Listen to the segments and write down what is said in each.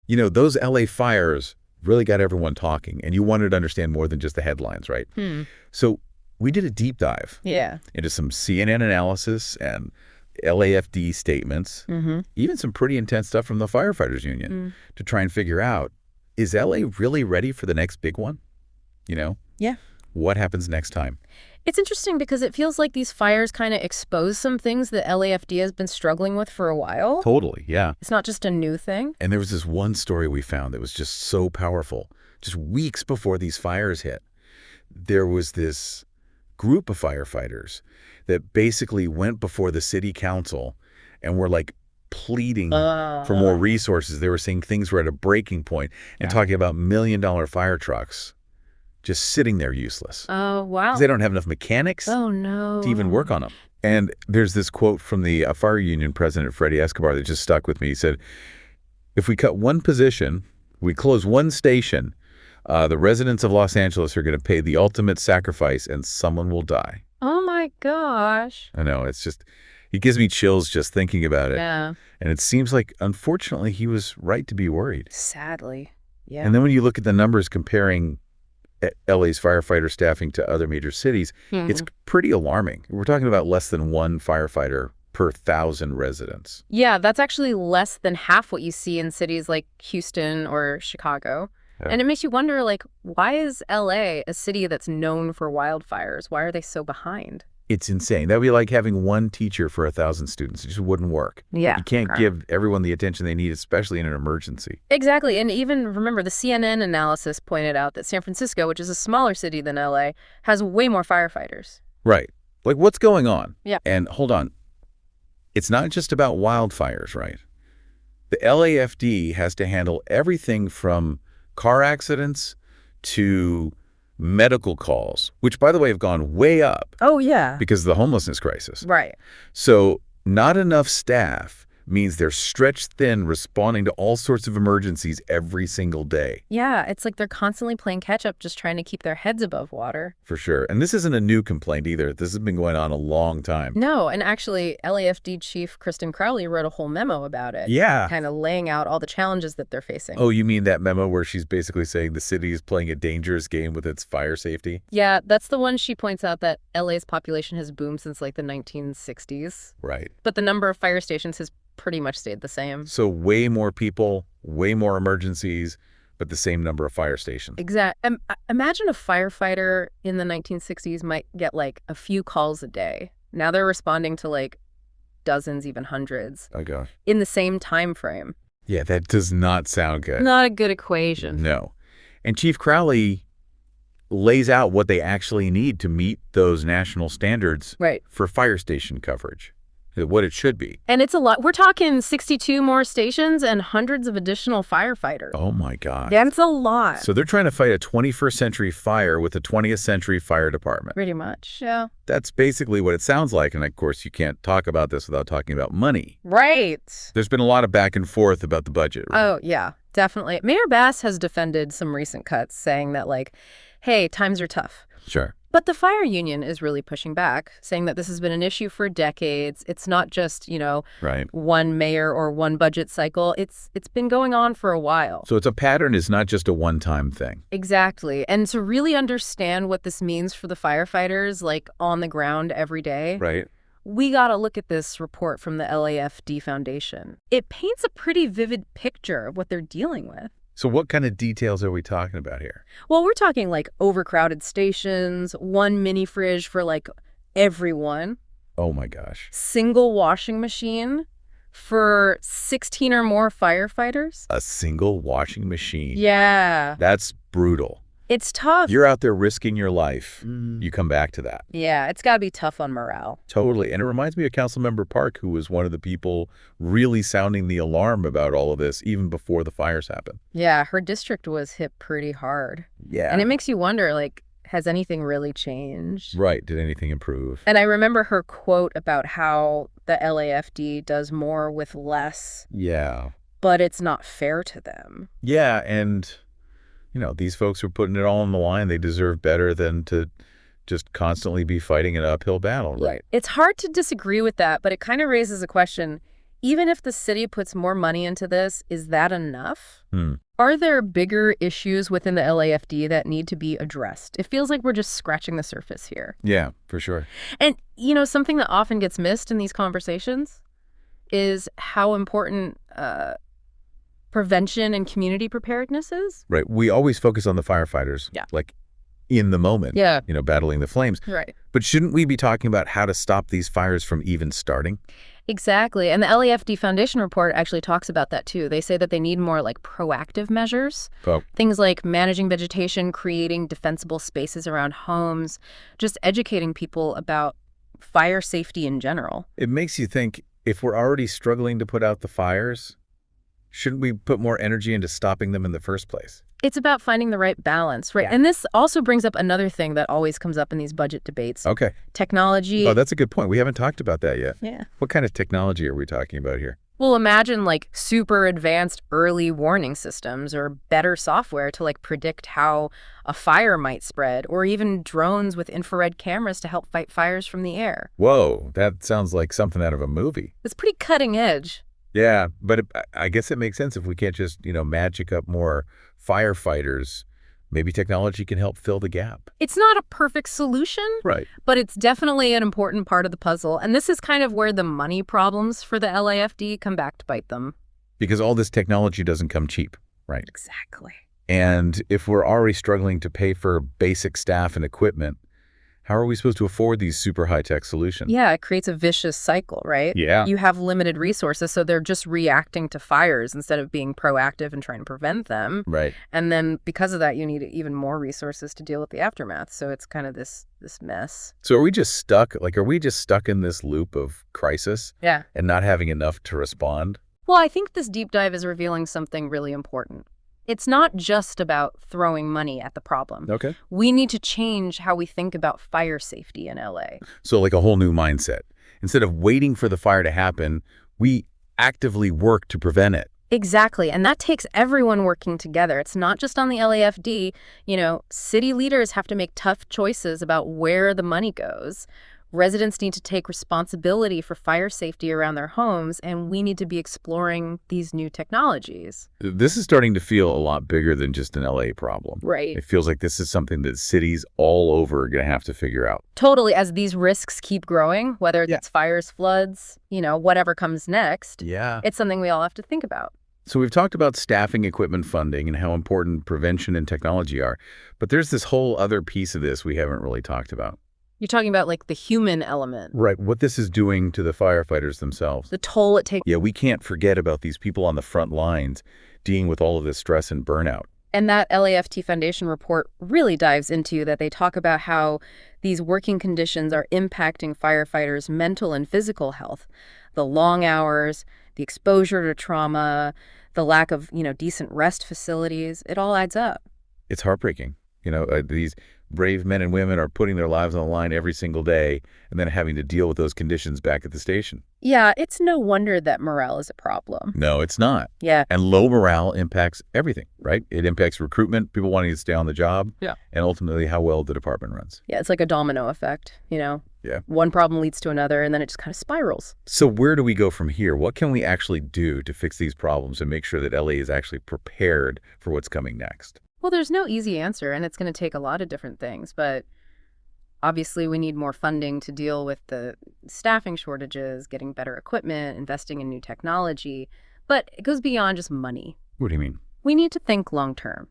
Those LA fires really got everyone talking, and you wanted to understand more than just the headlines, right? So we did a deep dive into some CNN analysis and LAFD statements, even some pretty intense stuff from the Firefighters Union to try and figure out, is LA really ready for the next big one? Yeah. What happens next time? It's interesting because it feels like these fires kind of expose some things that LAFD has been struggling with for a while. Totally, yeah. It's not just a new thing. And there was this one story we found that was just so powerful. Just weeks before these fires hit, there was this group of firefighters that basically went before the city council and were like pleading for more resources. They were saying things were at a breaking point and talking about $1-million fire trucks just sitting there useless. Oh, wow. 'Cause they don't have enough mechanics to even work on them. And there's this quote from the fire union president, Freddie Escobar, that just stuck with me. He said, if we cut one position, we close one station, the residents of Los Angeles are going to pay the ultimate sacrifice and someone will die. Oh, my gosh. I know. It gives me chills just thinking about it. Yeah. And it seems like, unfortunately, he was right to be worried. Sadly. Yeah. And then when you look at the numbers comparing LA's firefighter staffing to other major cities, it's pretty alarming. We're talking about less than one firefighter per 1,000 residents. Yeah, that's actually less than half what you see in cities like Houston or Chicago. Yeah. And it makes you wonder, why is LA a city that's known for wildfires? Why are they so behind? It's insane. That would be like having one teacher for 1,000 students. It just wouldn't work. Yeah. You can't give everyone the attention they need, especially in an emergency. Exactly. And even, remember, the CNN analysis pointed out that San Francisco, which is a smaller city than LA, has way more firefighters. Right. Like, what's going on? Yeah. And hold on. It's not just about wildfires, right? The LAFD has to handle everything from car accidents to medical calls, which, by the way, have gone way up. Oh, yeah. Because of the homelessness crisis. Right. So not enough staff means they're stretched thin responding to all sorts of emergencies every single day. Yeah, it's like they're constantly playing catch up, just trying to keep their heads above water. For sure. And this isn't a new complaint either. This has been going on a long time. No, and actually, LAFD Chief Kristen Crowley wrote a whole memo about it. Yeah. Kind of laying out all the challenges that they're facing. Oh, you mean that memo where she's basically saying the city is playing a dangerous game with its fire safety? Yeah, that's the one. She points out that LA's population has boomed since the 1960s. Right. But the number of fire stations has pretty much stayed the same. So way more people, way more emergencies, but the same number of fire stations. Exactly. Imagine a firefighter in the 1960s might get a few calls a day. Now they're responding to dozens, even hundreds. Oh, gosh. In the same time frame. Yeah, that does not sound good. Not a good equation. No. And Chief Crowley lays out what they actually need to meet those national standards for fire station coverage. What it should be. And it's a lot. We're talking 62 more stations and hundreds of additional firefighters. Oh, my God. That's a lot. So they're trying to fight a 21st century fire with a 20th century fire department. Pretty much, yeah. That's basically what it sounds like. And, of course, you can't talk about this without talking about money. Right. There's been a lot of back and forth about the budget. Right? Oh, yeah, definitely. Mayor Bass has defended some recent cuts, saying that, hey, times are tough. Sure. But the fire union is really pushing back, saying that this has been an issue for decades. It's not just, one mayor or one budget cycle. It's been going on for a while. So it's a pattern. It's not just a one-time thing. Exactly. And to really understand what this means for the firefighters, on the ground every day, right, we got to look at this report from the LAFD Foundation. It paints a pretty vivid picture of what they're dealing with. So what kind of details are we talking about here? Well, we're talking overcrowded stations, one mini fridge for everyone. Oh my gosh. Single washing machine for 16 or more firefighters. A single washing machine. Yeah. That's brutal. It's tough. You're out there risking your life. You come back to that. Yeah, it's got to be tough on morale. Totally. And it reminds me of Councilmember Park, who was one of the people really sounding the alarm about all of this, even before the fires happened. Yeah, her district was hit pretty hard. Yeah. And it makes you wonder, has anything really changed? Right. Did anything improve? And I remember her quote about how the LAFD does more with less. Yeah. But it's not fair to them. Yeah, and these folks are putting it all on the line. They deserve better than to just constantly be fighting an uphill battle, right? It's hard to disagree with that, but it kind of raises a question. even if the city puts more money into this, is that enough? Hmm. Are there bigger issues within the LAFD that need to be addressed? It feels like we're just scratching the surface here. Yeah, for sure. And, something that often gets missed in these conversations is how important prevention and community preparedness is. Right. We always focus on the firefighters. Yeah. Like in the moment. Yeah. Battling the flames. Right. But shouldn't we be talking about how to stop these fires from even starting? Exactly. And the LAFD Foundation report actually talks about that, too. They say that they need more proactive measures. Oh. Things like managing vegetation, creating defensible spaces around homes, just educating people about fire safety in general. It makes you think, if we're already struggling to put out the fires, shouldn't we put more energy into stopping them in the first place? It's about finding the right balance, right? Yeah. And this also brings up another thing that always comes up in these budget debates. Okay. Technology. Oh, that's a good point. We haven't talked about that yet. Yeah. What kind of technology are we talking about here? Well, imagine super advanced early warning systems or better software to predict how a fire might spread, or even drones with infrared cameras to help fight fires from the air. Whoa, that sounds like something out of a movie. It's pretty cutting edge. Yeah, but I guess it makes sense if we can't just, magic up more firefighters. Maybe technology can help fill the gap. It's not a perfect solution, Right. but it's definitely an important part of the puzzle. And this is kind of where the money problems for the LAFD come back to bite them. Because all this technology doesn't come cheap, right? Exactly. And if we're already struggling to pay for basic staff and equipment, how are we supposed to afford these super high-tech solutions? Yeah, it creates a vicious cycle, right? Yeah. You have limited resources, so they're just reacting to fires instead of being proactive and trying to prevent them. Right. And then because of that, you need even more resources to deal with the aftermath. So it's kind of this mess. So are we just stuck? Are we just stuck in this loop of crisis? Yeah. And not having enough to respond? Well, I think this deep dive is revealing something really important. It's not just about throwing money at the problem. Okay. We need to change how we think about fire safety in LA. So a whole new mindset. Instead of waiting for the fire to happen, we actively work to prevent it. Exactly. And that takes everyone working together. It's not just on the LAFD. City leaders have to make tough choices about where the money goes. Residents need to take responsibility for fire safety around their homes, and we need to be exploring these new technologies. This is starting to feel a lot bigger than just an LA problem. Right. It feels like this is something that cities all over are going to have to figure out. Totally. As these risks keep growing, whether it's fires, floods, whatever comes next, Yeah. it's something we all have to think about. So we've talked about staffing, equipment funding, and how important prevention and technology are. But there's this whole other piece of this we haven't really talked about. You're talking about the human element. Right. What this is doing to the firefighters themselves. The toll it takes. Yeah, we can't forget about these people on the front lines dealing with all of this stress and burnout. And that LAFT Foundation report really dives into that. They talk about how these working conditions are impacting firefighters' mental and physical health. The long hours, the exposure to trauma, the lack of, decent rest facilities, it all adds up. It's heartbreaking. These brave men and women are putting their lives on the line every single day and then having to deal with those conditions back at the station. Yeah, it's no wonder that morale is a problem. No, it's not. Yeah. And low morale impacts everything, right? It impacts recruitment, people wanting to stay on the job, Yeah. and ultimately how well the department runs. Yeah, it's like a domino effect, Yeah. One problem leads to another, and then it just kind of spirals. So where do we go from here? What can we actually do to fix these problems and make sure that LA is actually prepared for what's coming next? Well, there's no easy answer, and it's going to take a lot of different things, but obviously we need more funding to deal with the staffing shortages, getting better equipment, investing in new technology, but it goes beyond just money. What do you mean? We need to think long term,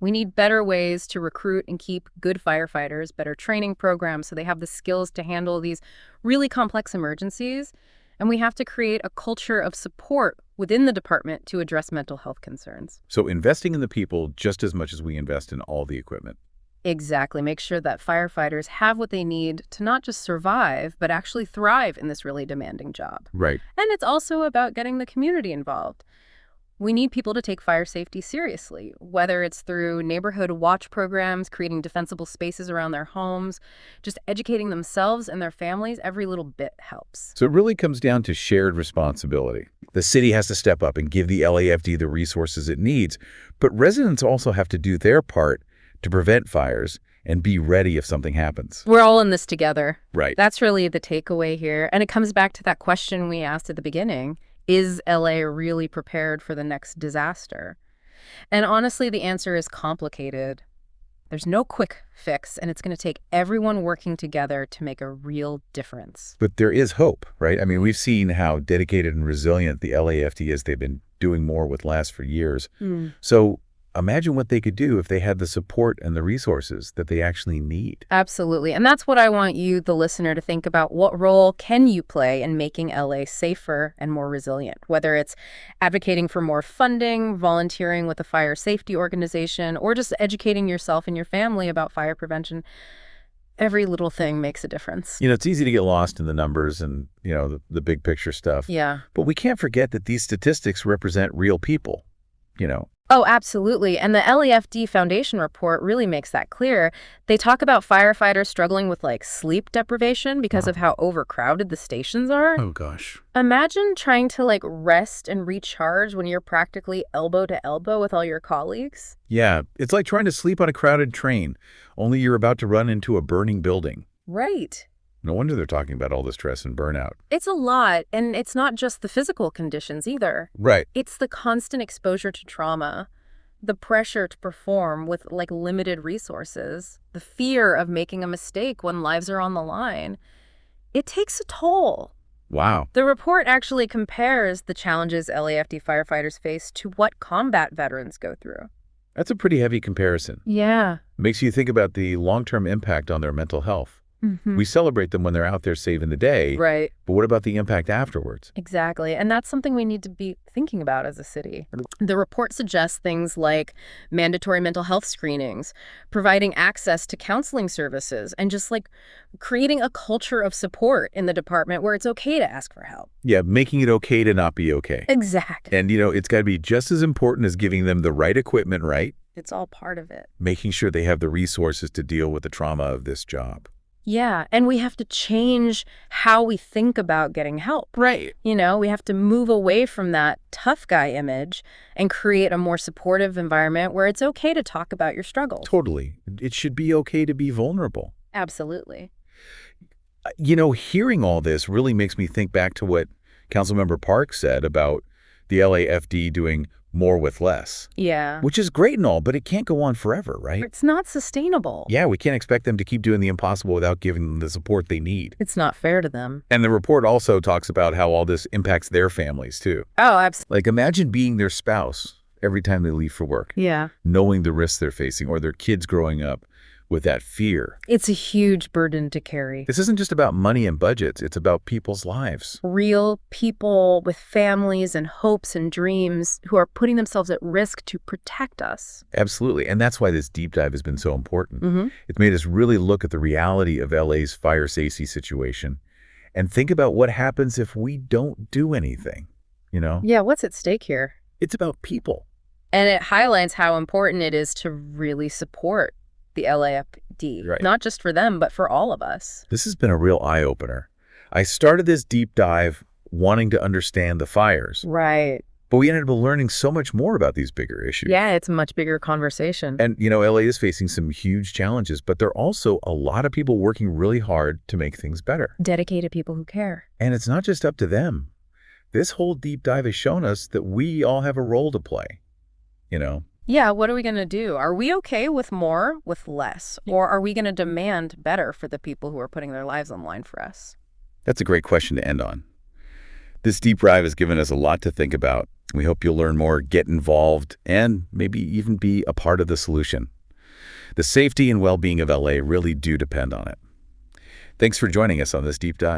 We need better ways to recruit and keep good firefighters, better training programs so they have the skills to handle these really complex emergencies. And we have to create a culture of support within the department to address mental health concerns. So investing in the people just as much as we invest in all the equipment. Exactly. Make sure that firefighters have what they need to not just survive, but actually thrive in this really demanding job. Right. And it's also about getting the community involved. We need people to take fire safety seriously, whether it's through neighborhood watch programs, creating defensible spaces around their homes, just educating themselves and their families. Every little bit helps. So it really comes down to shared responsibility. The city has to step up and give the LAFD the resources it needs, but residents also have to do their part to prevent fires and be ready if something happens. We're all in this together. Right. That's really the takeaway here. And it comes back to that question we asked at the beginning. Is LA really prepared for the next disaster? And honestly, the answer is complicated. There's no quick fix, and it's going to take everyone working together to make a real difference. But there is hope, right? I mean, we've seen how dedicated and resilient the LAFD is. They've been doing more with less for years. So imagine what they could do if they had the support and the resources that they actually need. Absolutely. And that's what I want you, the listener, to think about. What role can you play in making LA safer and more resilient? Whether it's advocating for more funding, volunteering with a fire safety organization, or just educating yourself and your family about fire prevention, every little thing makes a difference. It's easy to get lost in the numbers and, the big picture stuff. Yeah. But we can't forget that these statistics represent real people, Oh, absolutely. And the LAFD Foundation report really makes that clear. They talk about firefighters struggling with sleep deprivation because of how overcrowded the stations are. Oh, gosh. Imagine trying to rest and recharge when you're practically elbow to elbow with all your colleagues. Yeah, it's like trying to sleep on a crowded train, only you're about to run into a burning building. Right. No wonder they're talking about all the stress and burnout. It's a lot, and it's not just the physical conditions either. Right. It's the constant exposure to trauma, the pressure to perform with limited resources, the fear of making a mistake when lives are on the line. It takes a toll. Wow. The report actually compares the challenges LAFD firefighters face to what combat veterans go through. That's a pretty heavy comparison. Yeah. Makes you think about the long-term impact on their mental health. We celebrate them when they're out there saving the day. Right. But what about the impact afterwards? Exactly. And that's something we need to be thinking about as a city. The report suggests things like mandatory mental health screenings, providing access to counseling services, and just creating a culture of support in the department where it's okay to ask for help. Yeah, making it okay to not be okay. Exactly. And, it's got to be just as important as giving them the right equipment, right? It's all part of it. Making sure they have the resources to deal with the trauma of this job. Yeah, and we have to change how we think about getting help. Right. We have to move away from that tough guy image and create a more supportive environment where it's okay to talk about your struggles. Totally. It should be okay to be vulnerable. Absolutely. Hearing all this really makes me think back to what Councilmember Park said about the LAFD doing more with less. Yeah. Which is great and all, but it can't go on forever, right? It's not sustainable. Yeah, we can't expect them to keep doing the impossible without giving them the support they need. It's not fair to them. And the report also talks about how all this impacts their families, too. Oh, absolutely. Imagine being their spouse every time they leave for work. Yeah. Knowing the risks they're facing, or their kids growing up with that fear. It's a huge burden to carry. This isn't just about money and budgets. It's about people's lives. Real people with families and hopes and dreams who are putting themselves at risk to protect us. Absolutely. And that's why this deep dive has been so important. It's made us really look at the reality of LA's fire safety situation and think about what happens if we don't do anything, Yeah, what's at stake here? It's about people. And it highlights how important it is to really support the LAFD, Right. Not just for them, but for all of us. This has been a real eye-opener. I started this deep dive wanting to understand the fires, Right. but we ended up learning so much more about these bigger issues. Yeah, it's a much bigger conversation. And, LA is facing some huge challenges, but there are also a lot of people working really hard to make things better. Dedicated people who care. And it's not just up to them. This whole deep dive has shown us that we all have a role to play, Yeah, what are we going to do? Are we okay with more, with less? Or are we going to demand better for the people who are putting their lives on the line for us? That's a great question to end on. This deep dive has given us a lot to think about. We hope you'll learn more, get involved, and maybe even be a part of the solution. The safety and well-being of LA really do depend on it. Thanks for joining us on this deep dive.